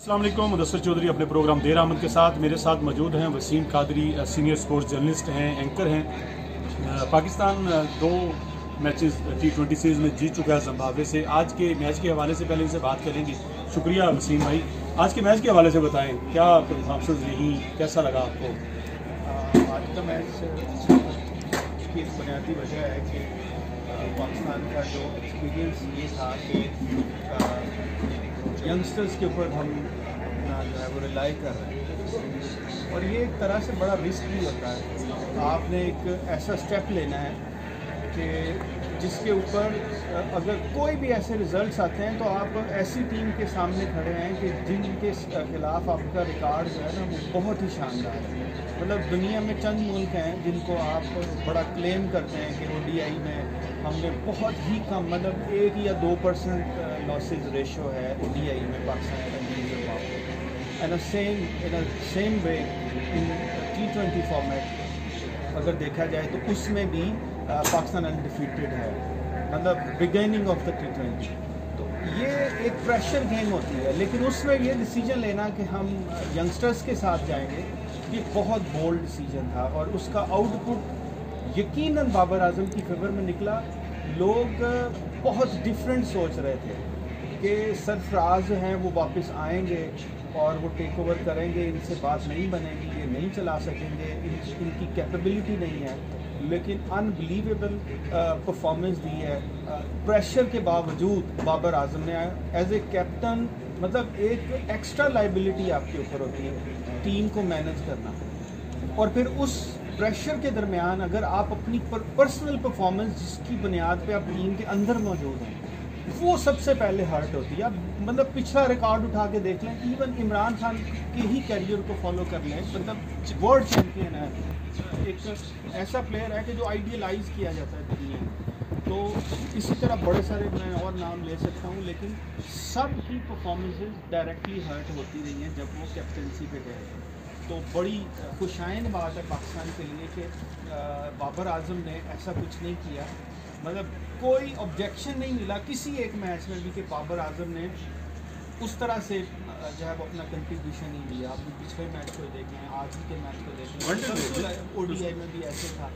अस्सलाम वालेकुम। मुदस्सिर चौधरी अपने प्रोग्राम देर आमद के साथ मेरे साथ मौजूद हैं Wasim Qadri, senior sports journalist हैं, एंकर हैं। पाकिस्तान 2 मैचेस T20 सीरीज़ में जीत चुका है जिम्बाब्वे से। आज के मैच के हवाले से पहले इनसे बात करेंगे। शुक्रिया वसीम भाई, आज के मैच के हवाले से बताएं क्या परफॉर्मेंस रही, कैसा लगा आपको? आज का मैच की बुनियादी वजह है कि पाकिस्तान का जो एक्सपीरियंस ये था कि यंगस्टर्स के ऊपर हम अपना जो है वो रिलाई कर रहे हैं, और ये एक तरह से बड़ा रिस्क भी होता है। आपने एक ऐसा स्टेप लेना है कि जिसके ऊपर अगर कोई भी ऐसे रिजल्ट्स आते हैं तो आप ऐसी टीम के सामने खड़े हैं कि जिनके खिलाफ आपका रिकॉर्ड जो है ना वो बहुत ही शानदार है। मतलब दुनिया में चंद मुल्क हैं जिनको आप बड़ा क्लेम करते हैं कि ODI में हमने बहुत ही कम, मतलब 1 या 2% लॉसेज रेशो है ODI में Pakistan and same way in T20 format अगर देखा जाए तो उसमें भी पाकिस्तान अनडिफीटेड है, मतलब बिगिनिंग ऑफ द T20। तो ये एक प्रेशर गेम होती है, लेकिन उसमें ये डिसीजन लेना कि हम यंगस्टर्स के साथ जाएंगे, ये बहुत बोल्ड डिसीजन था और उसका आउटपुट यकीनन बाबर आजम की फेवर में निकला। लोग बहुत डिफरेंट सोच रहे थे कि सरफराज जो हैं वो वापस आएंगे और वो टेक ओवर करेंगे, इनसे बात नहीं बनेगी, ये नहीं चला सकेंगे, इनकी कैपेबिलिटी नहीं है। लेकिन अनबिलीवेबल परफॉर्मेंस दी है। प्रेशर के बावजूद बाबर आजम ने एज ए कैप्टन, मतलब एक एक्स्ट्रा लाइबिलिटी आपके ऊपर होती है टीम को मैनेज करना, और फिर उस प्रेशर के दरमियान अगर आप अपनी पर्सनल परफॉर्मेंस जिसकी बुनियाद पे आप टीम के अंदर मौजूद हैं वो सबसे पहले हर्ट होती है। आप मतलब पिछला रिकॉर्ड उठा के देख लें, इवन इमरान खान के ही करियर को फॉलो कर लें, मतलब वर्ल्ड चैम्पियन है, एक ऐसा प्लेयर है कि जो आइडियलाइज किया जाता है दुनिया में। तो इसी तरह बड़े सारे मैं और नाम ले सकता हूँ, लेकिन सब की परफॉर्मेंसेज डायरेक्टली हर्ट होती रही हैं जब वो कैप्टनसी पे गए। तो बड़ी खुशाइन बात है पाकिस्तान के लिए कि बाबर आजम ने ऐसा कुछ नहीं किया, मतलब कोई ऑब्जेक्शन नहीं मिला किसी एक मैच में भी कि बाबर आजम ने उस तरह से जो है वो अपना कंट्रीब्यूशन नहीं दिया। आप पिछले मैच को देखें, आज के मैच को देखें, ODI में भी ऐसे था।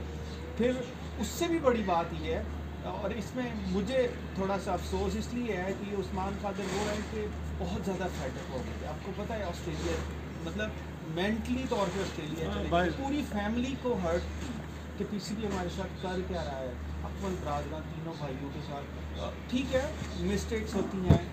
फिर उससे भी बड़ी बात ये है, और इसमें मुझे थोड़ा सा अफसोस इसलिए है कि उस्मान कादिर वो है कि बहुत ज़्यादा फेडअप हो गए। आपको पता है ऑस्ट्रेलिया, मतलब मेंटली तौर पे ऑस्ट्रेलिया पूरी फैमिली को हर्ट कि PCB हमारे साथ कर क्या रहा है, अपन बरादरान तीनों भाइयों के साथ। ठीक है, मिस्टेक्स होती हैं।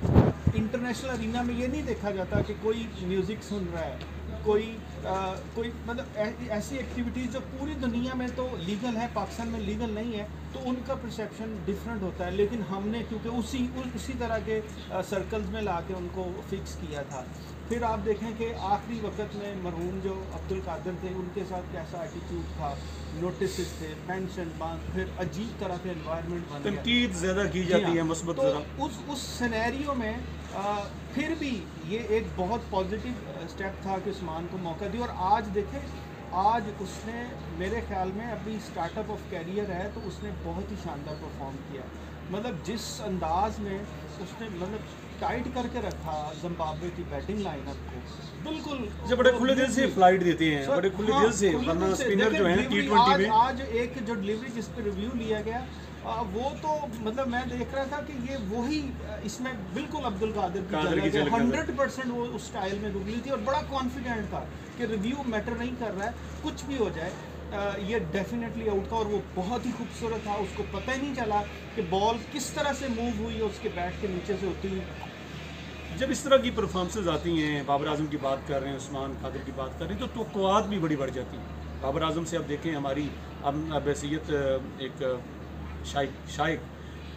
इंटरनेशनल अरीना में ये नहीं देखा जाता कि कोई म्यूज़िक सुन रहा है, कोई मतलब ऐसी एक्टिविटीज़ जो पूरी दुनिया में तो लीगल है, पाकिस्तान में लीगल नहीं है, तो उनका परसेप्शन डिफरेंट होता है। लेकिन हमने क्योंकि उसी तरह के सर्कल्स में ला के उनको फिक्स किया था। फिर आप देखें कि आखिरी वक्त में मरहूम जो अब्दुल कादिर थे उनके साथ कैसा एटीट्यूड था, नोटिस थे, पेंशन बांध, फिर अजीब तरह के एनवायरनमेंट बन गया, तनकीद ज़्यादा की जाती है मुस्बत तो ज़रा। उस सिनेरियो में फिर भी ये एक बहुत पॉजिटिव स्टेप था कि उस्मान को मौका दिया। और आज देखें, आज उसने मेरे ख्याल में अभी स्टार्टअप ऑफ कैरियर है, तो उसने बहुत ही शानदार परफॉर्म किया। मतलब जिस अंदाज में उसने मतलब टाइट करके रखा जिम्बाब्वे की बैटिंग लाइनअप को, बिल्कुल जब बड़े खुले दिल से फ्लाइट देते हैं, बड़े खुले दिल से, वरना स्पिनर जो है T20 में आज एक जो डिलीवरी जिस पे रिव्यू लिया गया वो तो मतलब मैं देख रहा था कि ये वही इसमें बिल्कुल अब्दुल कादिर की जगह 100% वो उस स्टाइल में गुजरी थी, और बड़ा कॉन्फिडेंट था कि रिव्यू मैटर नहीं कर रहा है, कुछ भी हो जाए ये डेफिनेटली आउट था। और वो बहुत ही खूबसूरत था, उसको पता ही नहीं चला कि बॉल किस तरह से मूव हुई उसके बैट के नीचे से होती हुई। जब इस तरह की परफॉर्मेंसेज आती हैं, बाबर आजम की बात कर रहे हैं, उस्मान कादिर की बात कर रहे हैं, तो तवक्कुआत भी बड़ी बढ़ जाती हैं। बाबर आजम से अब देखें, हमारी अब हैसियत एक शाइक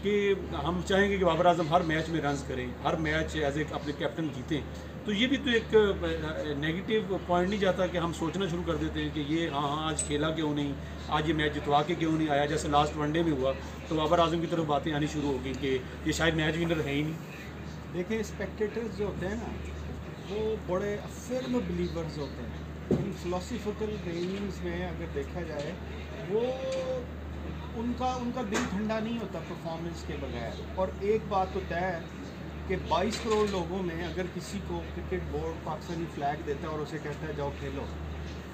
कि हम चाहेंगे कि बाबर आजम हर मैच में रन्स करें, हर मैच एज ए अपने कैप्टन जीतें, तो ये भी तो एक नेगेटिव पॉइंट नहीं जाता कि हम सोचना शुरू कर देते हैं कि ये हाँ आज खेला क्यों नहीं, आज ये मैच जितवा के क्यों नहीं आया, जैसे लास्ट वनडे में हुआ, तो बाबर आजम की तरफ बातें आनी शुरू होगी कि ये शायद मैच विनर है ही नहीं। देखिए, स्पेक्टेटर्स जो होते हैं ना, वो बड़े फर्म बिलीवर्स होते हैं इन फिलोसफिकल रेंजिंग्स में। अगर देखा जाए वो उनका दिल ठंडा नहीं होता परफॉर्मेंस के बगैर। और एक बात तो तय है कि 22 करोड़ लोगों में अगर किसी को क्रिकेट बोर्ड पाकिस्तानी फ्लैग देता है और उसे कहता है जाओ खेलो,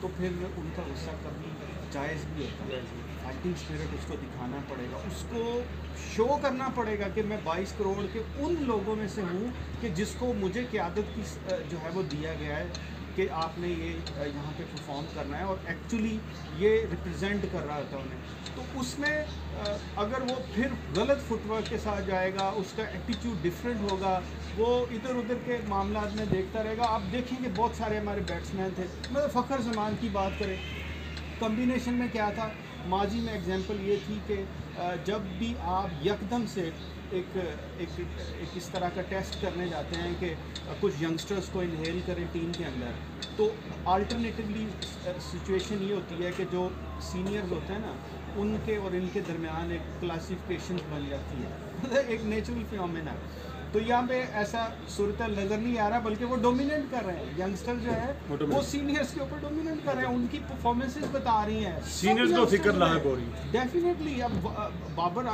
तो फिर उनका गुस्सा कभी जायज़ भी होता है। फाइटिंग स्पिरिट उसको दिखाना पड़ेगा, उसको शो करना पड़ेगा कि मैं 22 करोड़ के उन लोगों में से हूँ कि जिसको मुझे क़यादत की जो है वो दिया गया है कि आपने ये यहाँ पे परफॉर्म करना है, और एक्चुअली ये रिप्रेजेंट कर रहा होता है उन्हें। तो उसमें अगर वो फिर गलत फुटवर्क के साथ जाएगा, उसका एटीट्यूड डिफरेंट होगा, वो इधर उधर के मामला में देखता रहेगा। आप देखेंगे बहुत सारे हमारे बैट्समैन थे, मतलब फ़खर जमान की बात करें, कॉम्बिनेशन में क्या था, माजी में एग्जांपल ये थी कि जब भी आप यकदम से एक इस तरह का टेस्ट करने जाते हैं कि कुछ यंगस्टर्स को इनहेल करें टीम के अंदर, तो अल्टरनेटिवली सिचुएशन ये होती है कि जो सीनियर्स होते हैं ना, उनके और इनके दरमियान एक क्लासिफिकेशन बन जाती है एक नेचुरल फिनोमेना। तो यहाँ पे ऐसा सूरत नज़र नहीं आ रहा, बल्कि वो डोमिनेट कर रहे हैं। यंगस्टर जो है वो सीनियर्स के ऊपर डोमिनेट कर रहे हैं, उनकी परफॉर्मेंसेस बता रही हैं, सीनियर्स को फिक्र लायक हो रही है डेफिनेटली। अब बाबर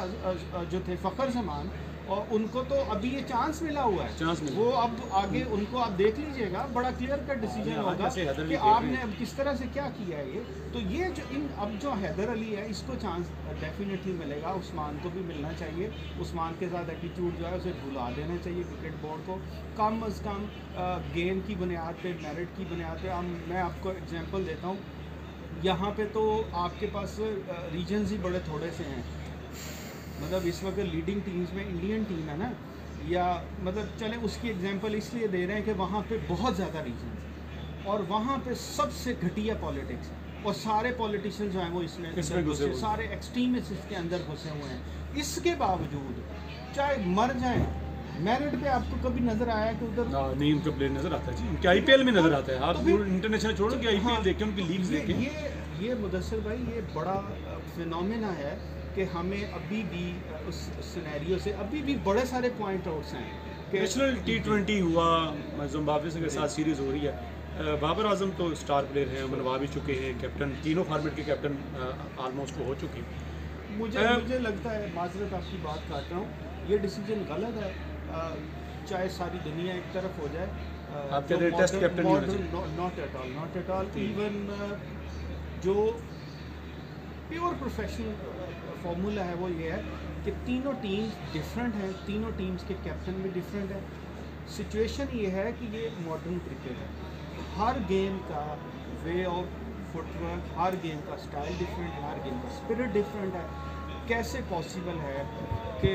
जो थे फ़खर जमान, और उनको तो अभी ये चांस मिला हुआ है, वो अब आगे उनको आप देख लीजिएगा, बड़ा क्लियर कट डिसीजन होगा कि आपने अब किस तरह से क्या किया है। ये तो ये जो अब जो हैदर अली है, इसको चांस डेफिनेटली मिलेगा, उस्मान को भी मिलना चाहिए। उस्मान के साथ एटीट्यूड जो है उसे भुला देना चाहिए क्रिकेट बोर्ड को, कम अज़ कम गेम की बुनियाद पे, मेरिट की बुनियाद पे। मैं आपको एग्जांपल देता हूँ, यहाँ पे तो आपके पास रीजन्स ही बड़े थोड़े से हैं। मतलब इस वक्त लीडिंग टीम्स में इंडियन टीम है ना, या मतलब चले उसकी एग्जांपल इसलिए दे रहे हैं कि वहाँ पे बहुत ज़्यादा रीजन्स हैं और वहाँ पे सबसे घटिया पॉलिटिक्स है, और सारे पॉलिटिशियन जो हैं वो इसमें घुसे, सारे एक्सट्रीमिस्ट इसके अंदर घुसे हुए हैं। इसके बावजूद चाहे मर जाएं, मेरिट पे आपको कभी नजर आया कि उधर नहीं उनका प्लेयर नजर आता है जी, उनके आईपीएल में नजर आता है। आप इंटरनेशनल छोड़ो कि आईपीएल देखें, उनकी लीग्स देखें। ये मुदस्सिर भाई, ये बड़ा फिनोमेना है कि हमें अभी भी उस सिनेरियो से अभी भी बड़े सारे पॉइंट आउट्स हैं। नेशनल T20 हुआ, जिम्बाब्वे से के साथ सीरीज़ हो रही है। बाबर आजम तो स्टार प्लेयर हैं, मनवा भी चुके हैं, कैप्टन तीनों फॉर्मेट के कैप्टन आलमोस्ट हो चुके हैं। मुझे लगता है, माजरत आपकी बात काट रहा हूँ, ये डिसीजन गलत है। चाहे सारी दुनिया एक तरफ हो जाए, आप कहते हैं test captain not at all even जो प्योर प्रोफेशनल फार्मूला है वो ये है कि तीनों टीम्स डिफरेंट हैं, तीनों टीम्स के कैप्टन भी डिफरेंट है। सिचुएशन ये है कि ये मॉडर्न क्रिकेट है, हर गेम का way of footwork, her game का स्टाइल डिफरेंट है, हर गेम का स्पिरिट डिफरेंट है। कैसे पॉसिबल है कि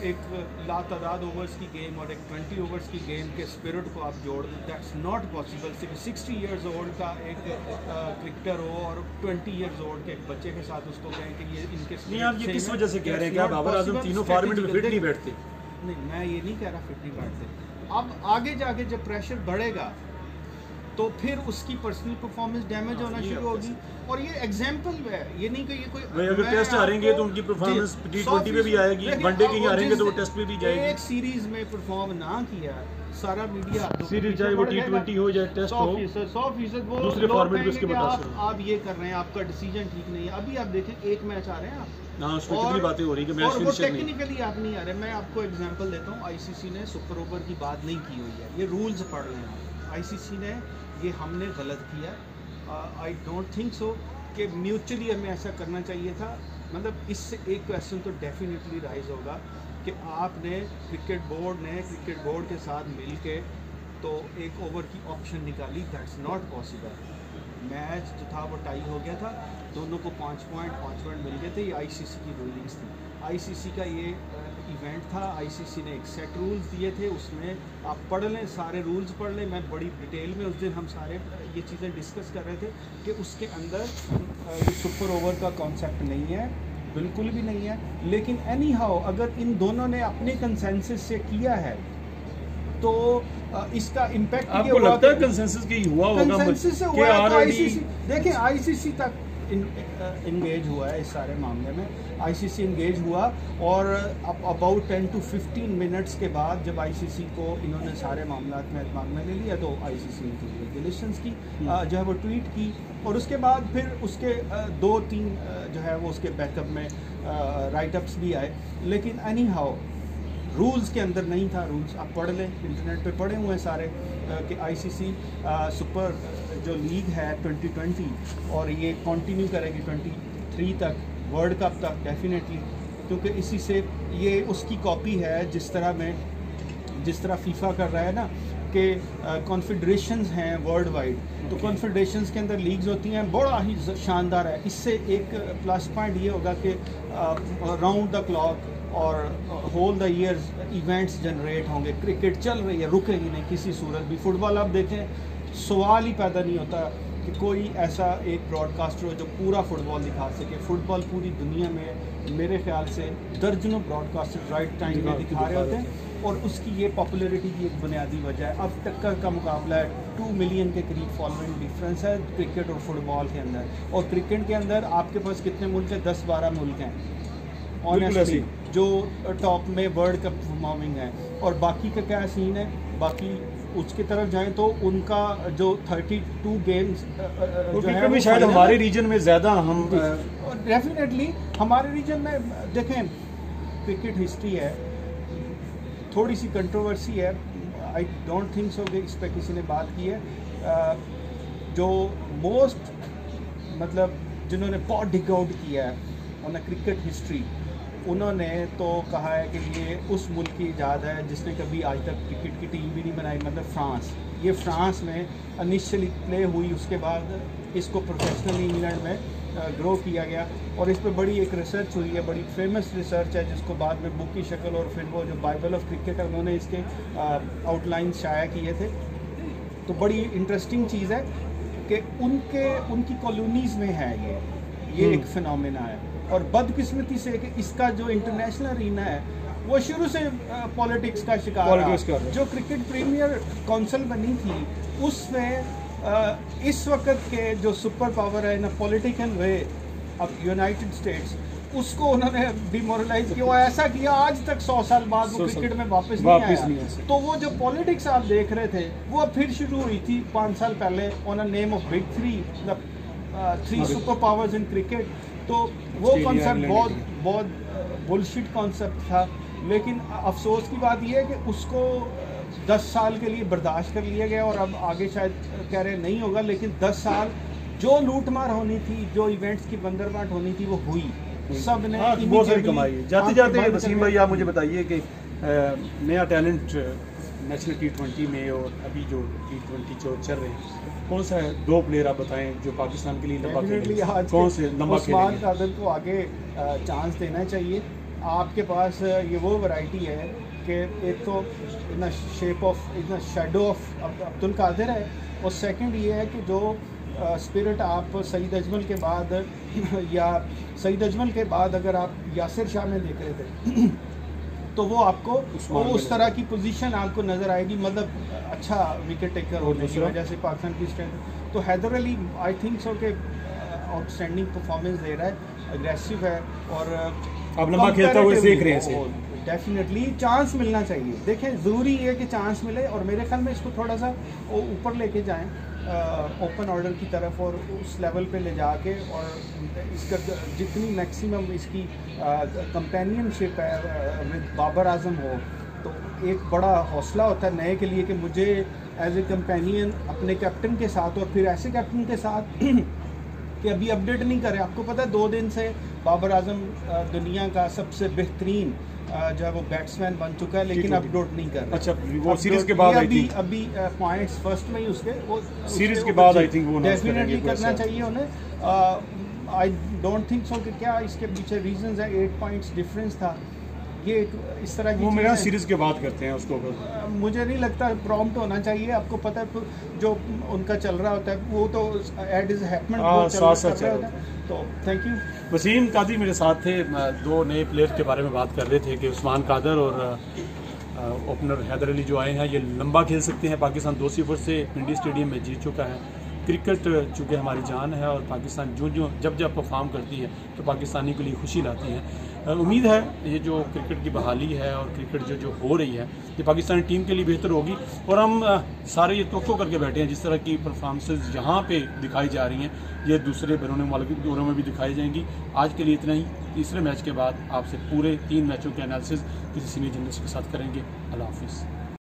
एक लातादाद ओवर्स की गेम और एक 20 ओवर्स की गेम के स्पिरिट को आप जोड़ दें? That's not possible. 60 years old का एक क्रिकेटर हो और 20 ईयर्स ओल्ड के एक बच्चे के साथ उसको कहें कि ये इनके नहीं, आप ये किस वजह से कह रहे हैं कि आप बाबर आजम तीनों फॉर्मेट में फिट नहीं बैठते? नहीं, मैं ये नहीं कह रहा फिट नहीं बैठते। अब आगे जाके जब प्रेशर बढ़ेगा तो फिर उसकी पर्सनल परफॉर्मेंस डैमेज होना शुरू होगी। और ये एग्जांपल है, ये नहीं कि ये कोई अगर टेस्ट हारेंगे तो उनकी परफॉर्मेंस T20 पे भी आएगी, वनडे की हारेंगे तो वो टेस्ट पे भी जाएगी। एक सीरीज में परफॉर्म ना किया, सारा मीडिया सीरीज चाहे वो T20 हो जाए टेस्ट हो, 100% वो दूसरे फॉर्मेट पे उसके मुताबिक आप ये कर रहे हैं, आपका डिसीजन ठीक नहीं है। अभी आप देखें, एक मैच आ रहे हैं आप, ना उसमें कितनी बातें हो रही है कि मैच फिनिशर नहीं, टेक्निकली आप नहीं आ रहे। मैं आपको एग्जांपल देता हूँ, आईसीसी ने सुपर ओवर की बात नहीं की हुई है, ये रूल्स पढ़ रहे हैं आईसीसी ने, ये हमने गलत किया। आई डोंट थिंक सो कि म्यूचुअली हमें ऐसा करना चाहिए था। मतलब इससे एक क्वेश्चन तो डेफिनेटली राइज होगा कि आपने क्रिकेट बोर्ड के साथ मिल के तो एक ओवर की ऑप्शन निकाली, दैट्स नॉट पॉसिबल। मैच जो था वो टाई हो गया था, दोनों को 5 पॉइंट मिल गए थे। ये आईसीसी की रूलिंग्स थी, आईसीसी का ये इवेंट था। आईसीसी ने एक सेट रूल्स दिए थे, उसमें आप पढ़ लें, सारे रूल्स पढ़ लें। मैं बड़ी डिटेल में उस दिन हम सारे ये चीज़ें डिस्कस कर रहे थे कि उसके अंदर सुपर ओवर का कॉन्सेप्ट नहीं है, बिल्कुल भी नहीं है। लेकिन एनी हाउ अगर इन दोनों ने अपने कंसेंसस से किया है तो इसका इम्पैक्ट आपको लगता है कंसेंसस की हुआ होगा? कंसेंसस से हुआ है तो आईसीसी, देखिए आईसीसी तक इंगेज हुआ है इस सारे मामले में। आईसीसी इंगेज हुआ और अबाउट 10 to 15 मिनट्स के बाद जब आईसीसी को इन्होंने सारे मामला में एतमाद में ले लिया तो आईसीसी ने रेगुलेशंस की जो है वो ट्वीट की, और उसके बाद फिर उसके 2-3 जो है वो उसके बैकअप में राइटअप्स भी आए। लेकिन एनी हाउ रूल्स के अंदर नहीं था। रूल्स आप पढ़ लें, इंटरनेट पे पढ़े हुए हैं सारे कि आईसीसी सुपर जो लीग है 2020 और ये कंटिन्यू करेगी 23 तक, वर्ल्ड कप तक डेफिनेटली, क्योंकि इसी से ये उसकी कॉपी है जिस तरह फीफा कर रहा है ना कि कॉन्फेडरेशंस हैं वर्ल्ड वाइड, तो कॉन्फेडरेशंस के अंदर लीग्स होती हैं, बड़ा ही शानदार है। इससे एक प्लस पॉइंट ये होगा कि राउंड द क्लॉक और whole the years events generate होंगे। क्रिकेट चल रही है, रुकेगी नहीं किसी सूरत भी। फुटबॉल आप देखें, सवाल ही पैदा नहीं होता कि कोई ऐसा एक ब्रॉडकास्टर हो जो पूरा फुटबॉल दिखा सके। फुटबॉल पूरी दुनिया में मेरे ख्याल से दर्जनों ब्रॉडकास्टर राइट टाइम में दिखा रहे होते हैं, और उसकी ये पॉपुलैरिटी की एक बुनियादी वजह है। अब टक्कर का मुकाबला है, 2 मिलियन के करीब फॉलोइंग डिफरेंस है क्रिकेट और फुटबॉल के अंदर। और क्रिकेट के अंदर आपके पास कितने मुल्क हैं? 10-12 मुल्क हैं ऑनेस्टली जो टॉप में वर्ल्ड कप परफॉर्मिंग है। और बाकी का क्या सीन है? बाकी उसकी तरफ जाएं तो उनका जो 32 गेम्स जो है भी शायद हमारे रीजन में ज़्यादा हम डेफिनेटली हमारे रीजन में देखें, क्रिकेट हिस्ट्री है, थोड़ी सी कंट्रोवर्सी है, आई डोंट थिंक सो कि इस पर किसी ने बात की है। जो मोस्ट मतलब जिन्होंने बहुत डिग आउट किया है उन्होंने क्रिकेट हिस्ट्री, उन्होंने तो कहा है कि ये उस मुल्क की इजाद है जिसने कभी आज तक क्रिकेट की टीम भी नहीं बनाई, मतलब फ्रांस। ये फ्रांस में इनिशियली प्ले हुई, उसके बाद इसको प्रोफेशनली इंग्लैंड में ग्रो किया गया, और इस पर बड़ी एक रिसर्च हुई है, बड़ी फेमस रिसर्च है जिसको बाद में बुक की शक्ल और फिर वो जो बाइबल ऑफ क्रिकेट है उन्होंने इसके आउटलाइन शाया किए थे। तो बड़ी इंटरेस्टिंग चीज़ है कि उनकी कॉलोनीज़ में है ये एक फिनोमेना है। और बदकिस्मती से कि इसका जो इंटरनेशनल अरीना है वो शुरू से पॉलिटिक्स का शिकार रहा। जो क्रिकेट प्रीमियर काउंसिल बनी थी उसमें इस वक्त के जो सुपर पावर है ना पॉलिटिकल वे, अब यूनाइटेड स्टेट्स, उसको उन्होंने डिमोरलाइज किया। ऐसा किया आज तक 100 साल बाद वो क्रिकेट में वापस नहीं आया। तो वो जो पॉलिटिक्स आप देख रहे थे वो अब फिर शुरू हुई थी 5 साल पहले on a name of big 3, मतलब 3 सुपर पावर्स इन क्रिकेट। तो वो कॉन्सेप्ट बहुत बुलशिट कॉन्सेप्ट था, लेकिन अफसोस की बात यह है कि उसको 10 साल के लिए बर्दाश्त कर लिया गया और अब आगे शायद कह रहे नहीं होगा। लेकिन 10 साल जो लूटमार होनी थी, जो इवेंट्स की बंदरबाट होनी थी वो हुई, सब ने बहुत सारी कमाई। जाते जाते वसीम भाई आप मुझे बताइए कि नया टैलेंट नेशनल T20 में और अभी जो T20 जो चल रहे हैं, कौन सा 2 प्लेयर आप बताएं जो पाकिस्तान के लिए लंबा खेलेंगे? कौन से लंबा खेलेंगे? उस्मान कादर को आगे चांस देना चाहिए। आपके पास ये वो वैरायटी है कि एक तो इतना शेप ऑफ, इतना शेडो ऑफ अब्दुल कादिर है, और सेकंड ये है कि जो स्पिरिट आप सईद अजमल के बाद या सईद अजमल के बाद अगर आप यासिर शाह में देख रहे थे तो वो आपको उस तरह की पोजीशन आपको नज़र आएगी, मतलब अच्छा विकेट टेकर होने की वजह से पाकिस्तान की स्ट्रेंथ। तो Haider Ali I think so कि आउटस्टैंडिंग परफॉर्मेंस दे रहा है, अग्रेसिव है, और आप लंबा खेलता हुआ देख रहे हैं। डेफिनेटली चांस मिलना चाहिए। देखें ज़रूरी है कि चांस मिले, और मेरे ख्याल में इसको थोड़ा सा ऊपर लेके जाएं ओपन ऑर्डर की तरफ, और उस लेवल पे ले जाके, और इसका जितनी मैक्सिमम इसकी कंपेनियनशिप है विद बाबर आजम हो, तो एक बड़ा हौसला होता है नए के लिए कि मुझे एज ए कंपेनियन अपने कैप्टन के साथ, और फिर ऐसे कैप्टन के साथ कि अभी अपडेट नहीं करे। आपको पता है 2 दिन से बाबर आजम दुनिया का सबसे बेहतरीन जो है वो बैट्समैन बन चुका है, लेकिन अपडेट नहीं कर रहा। अच्छा, वो सीरीज के बाद अभी पॉइंट्स फर्स्ट में ही उसके, वो सीरीज के बाद आई थिंक वो डेफिनेटली करना चाहिए उन्हें। आई डोंट थिंक सो कि क्या इसके पीछे रीजंस है। 8 पॉइंट्स डिफरेंस था, ये इस तरह की वो मेरा सीरीज के बाद करते हैं उसको। मुझे नहीं लगता प्रॉम्प्ट होना चाहिए। आपको पता है जो उनका चल रहा होता है वो तो एड इज हैपमेंट होता है। तो थैंक यू। वसीम कादरी मेरे साथ थे। 2 नए प्लेयर के बारे में बात कर रहे थे कि उस्मान कादर और ओपनर हैदर अली जो आए हैं ये लंबा खेल सकते हैं। पाकिस्तान 2-0 से इंडी स्टेडियम में जीत चुका है। क्रिकेट चूँकि हमारी जान है और पाकिस्तान जब परफॉर्म करती है तो पाकिस्तानी के लिए खुशी लाती है। उम्मीद है ये जो क्रिकेट की बहाली है और क्रिकेट जो हो रही है ये पाकिस्तानी टीम के लिए बेहतर होगी। और हम सारे ये तवक्को करके बैठे हैं जिस तरह की परफॉर्मेंसेज यहाँ पे दिखाई जा रही हैं ये दूसरे बैरून मुल्क दौरों में भी दिखाई जाएंगी। आज के लिए इतना ही। तीसरे मैच के बाद आपसे पूरे 3 मैचों के एनालिसिस किसी सीनियर जर्नलिस्ट के साथ करेंगे। अल्लाह हाफिज़।